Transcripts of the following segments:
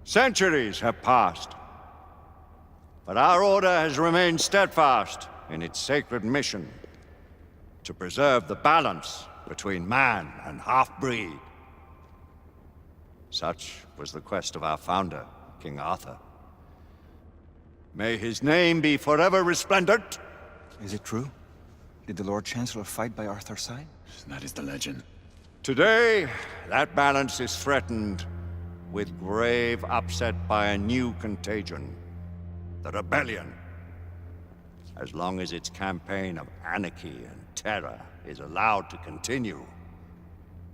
Centuries have passed, but our order has remained steadfast in its sacred mission to preserve the balance between man and half-breed. Such was the quest of our founder, King Arthur. May his name be forever resplendent. Is it true? Did the Lord Chancellor fight by Arthur's side? That is the legend. Today, that balance is threatened with grave upset by a new contagion. The rebellion. As long as its campaign of anarchy and terror is allowed to continue,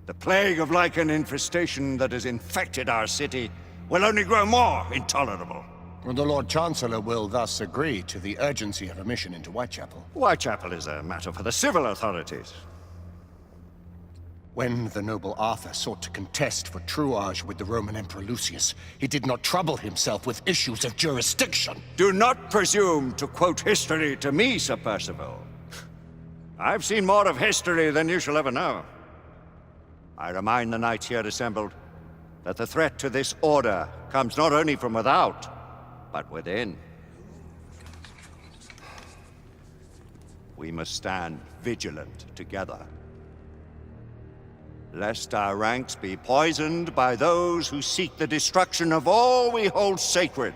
the plague of Lycan infestation that has infected our city will only grow more intolerable. The Lord Chancellor will thus agree to the urgency of a mission into Whitechapel. Whitechapel is a matter for the civil authorities. When the noble Arthur sought to contest for truage with the Roman Emperor Lucius, he did not trouble himself with issues of jurisdiction. Do not presume to quote history to me, Sir Percival. I've seen more of history than you shall ever know. I remind the knights here assembled that the threat to this order comes not only from without, but within. We must stand vigilant together, lest our ranks be poisoned by those who seek the destruction of all we hold sacred.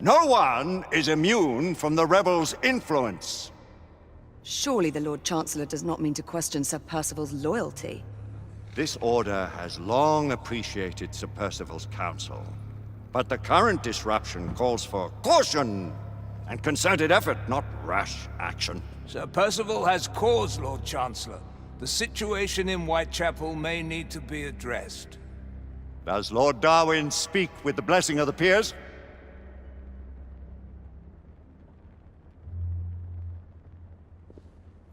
No one is immune from the rebels' influence. Surely the Lord Chancellor does not mean to question Sir Percival's loyalty. This order has long appreciated Sir Percival's counsel, but the current disruption calls for caution and concerted effort, not rash action. Sir Percival has cause, Lord Chancellor. The situation in Whitechapel may need to be addressed. Does Lord Darwin speak with the blessing of the peers?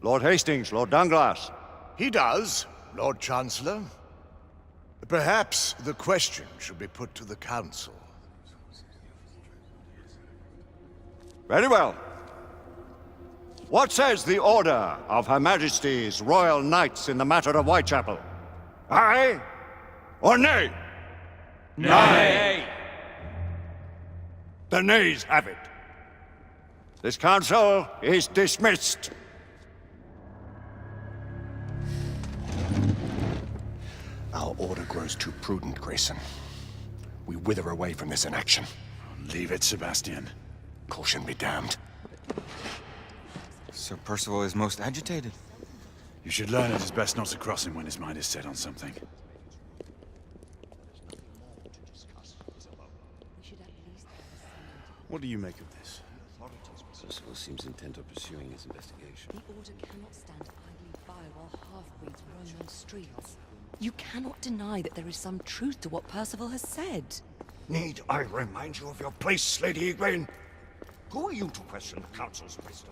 Lord Hastings, Lord Dunglass. He does, Lord Chancellor. Perhaps the question should be put to the Council. Very well. What says the Order of Her Majesty's Royal Knights in the matter of Whitechapel? Aye or nay? Nay! The nays have it. This council is dismissed. Our order grows too prudent, Grayson. We wither away from this inaction. Leave it, Sebastian. Caution be damned. Sir Percival is most agitated. You should learn it is best not to cross him when his mind is set on something. What do you make of this? Percival seems intent on pursuing his investigation. The Order cannot stand idly by while half-breeds roam those streets. You cannot deny that there is some truth to what Percival has said. Need I remind you of your place, Lady Egwene? Who are you to question the Council's wisdom?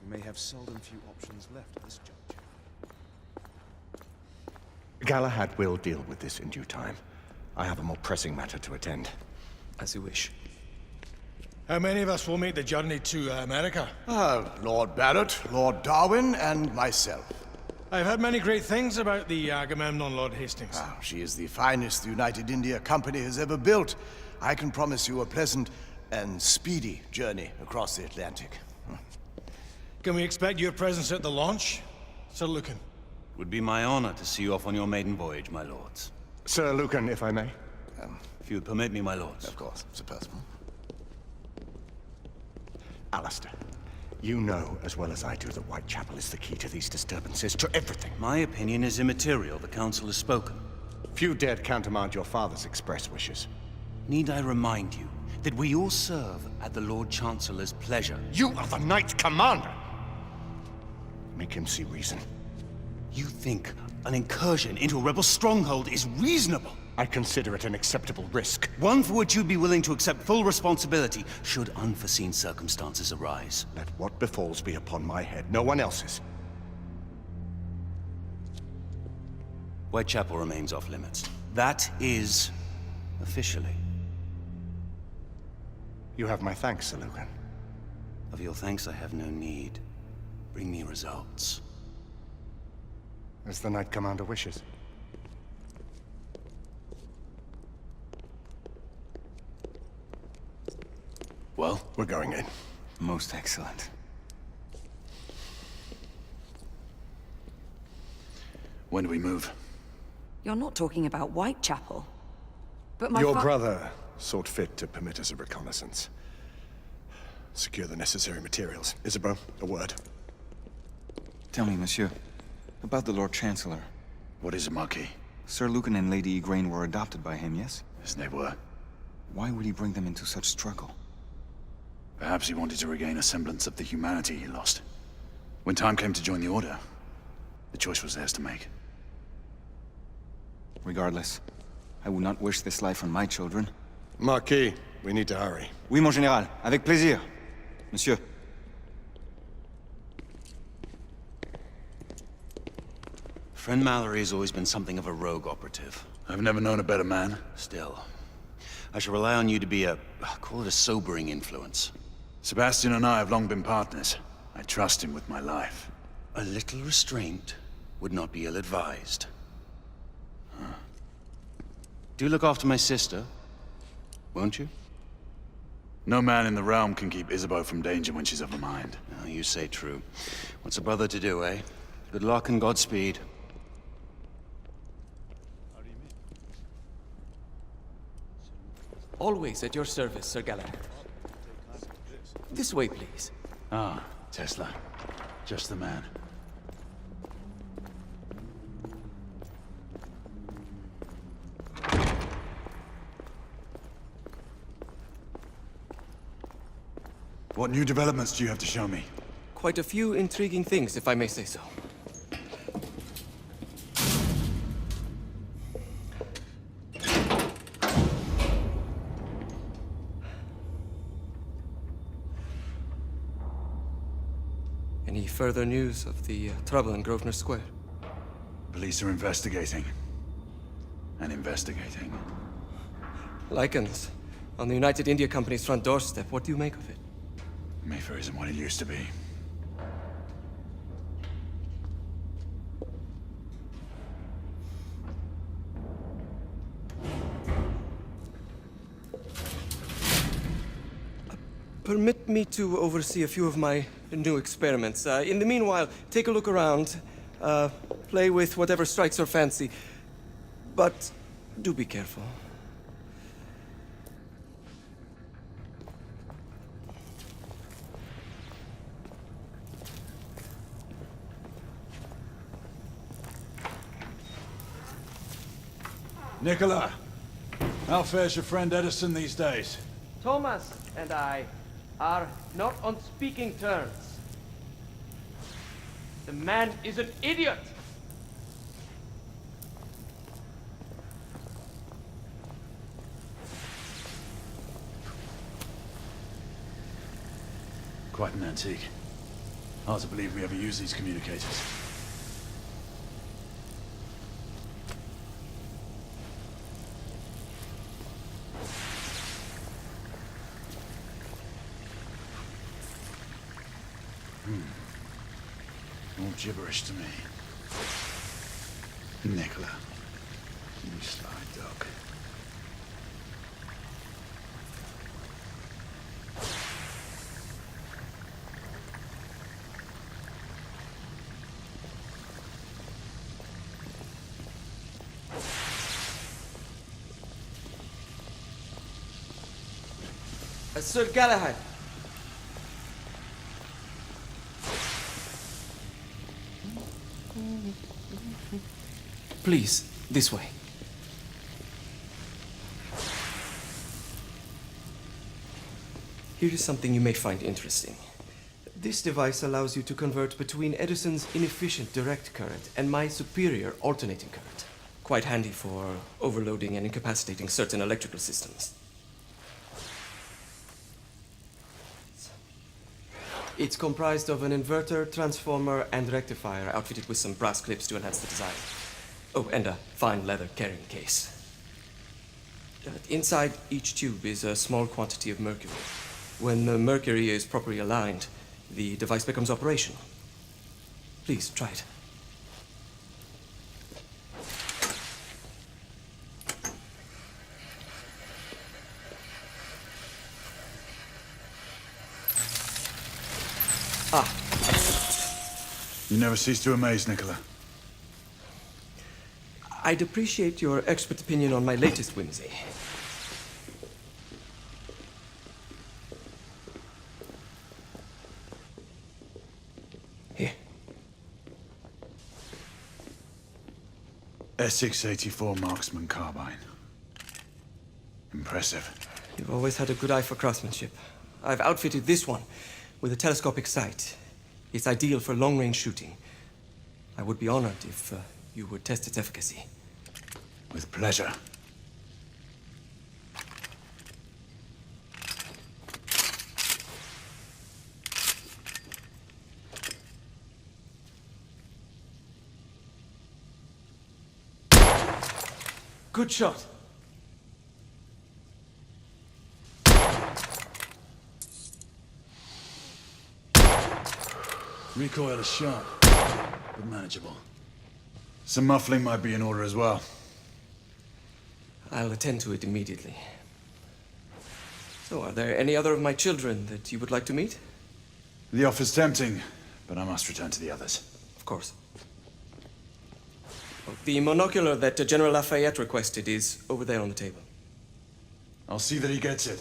We may have seldom few options left at this juncture. Galahad will deal with this in due time. I have a more pressing matter to attend. As you wish. How many of us will make the journey to America? Lord Barrett, Lord Darwin, and myself. I've heard many great things about the Agamemnon, Lord Hastings. She is the finest the United India Company has ever built. I can promise you a pleasant and speedy journey across the Atlantic. Can we expect your presence at the launch, Sir Lucan? Would be my honor to see you off on your maiden voyage, my lords. Sir Lucan, if I may. If you would permit me, my lords. Of course, Sir Percival. Alistair, you know as well as I do that Whitechapel is the key to these disturbances, to everything. My opinion is immaterial. The Council has spoken. Few dared countermand your father's express wishes. Need I remind you that we all serve at the Lord Chancellor's pleasure? You are the Knight Commander! Make him see reason. You think an incursion into a rebel stronghold is reasonable? I consider it an acceptable risk. One for which you'd be willing to accept full responsibility should unforeseen circumstances arise. Let what befalls be upon my head, no one else's. Whitechapel remains off limits. That is officially. You have my thanks, Sir Lucan. Of your thanks I have no need. Bring me results. As the Knight Commander wishes. Well, We're going in. Most excellent. when do we move? You're not talking about Whitechapel. But my Your brother sought fit to permit us a reconnaissance. Secure the necessary materials. Isabeau, a word. Tell me, monsieur, about the Lord Chancellor. What is it, Marquis? Sir Lucan and Lady Igraine were adopted by him, yes? Yes, they were. Why would he bring them into such struggle? Perhaps he wanted to regain a semblance of the humanity he lost. When time came to join the Order, the choice was theirs to make. Regardless, I would not wish this life on my children. Marquis, we need to hurry. Oui, mon général. Avec plaisir. Monsieur. Friend Mallory has always been something of a rogue operative. I've never known a better man. Still, I shall rely on you to be call it a sobering influence. Sebastian and I have long been partners. I trust him with my life. A little restraint would not be ill-advised. Do look after my sister, won't you? No man in the realm can keep Isabeau from danger when she's of a mind. Oh, you say true. What's a brother to do, eh? Good luck and Godspeed. Always at your service, Sir Galahad. This way, please. Ah, Tesla. Just the man. What new developments do you have to show me? Quite a few intriguing things, if I may say so. Any further news of the trouble in Grosvenor Square? Police are investigating. And investigating. Lycans, on the United India Company's front doorstep. What do you make of it? Mayfair isn't what it used to be. Permit me to oversee a few of my new experiments. In the meanwhile, take a look around. Play with whatever strikes your fancy. But do be careful. Nicola, how fares your friend Edison these days? Thomas and I are not on speaking terms. The man is an idiot! Quite an antique. Hard to believe we ever use these communicators. All gibberish to me. Nicola, you sly dog. Sir Galahad. Please, this way. Here is something you may find interesting. This device allows you to convert between Edison's inefficient direct current and my superior alternating current. Quite handy for overloading and incapacitating certain electrical systems. It's comprised of an inverter, transformer, and rectifier outfitted with some brass clips to enhance the design. Oh, and a fine leather carrying case. Inside each tube is a small quantity of mercury. When the mercury is properly aligned, the device becomes operational. Please, try it. You never cease to amaze, Nicola. I'd appreciate your expert opinion on my latest whimsy. Here. Essex 84 Marksman Carbine. Impressive. You've always had a good eye for craftsmanship. I've outfitted this one with a telescopic sight. It's ideal for long-range shooting. I would be honored if you would test its efficacy. With pleasure. Good shot. Recoil is sharp, but manageable. Some muffling might be in order as well. I'll attend to it immediately. So, are there any other of my children that you would like to meet? The offer's tempting, but I must return to the others. Of course. Oh, the monocular that General Lafayette requested is over there on the table. I'll see that he gets it.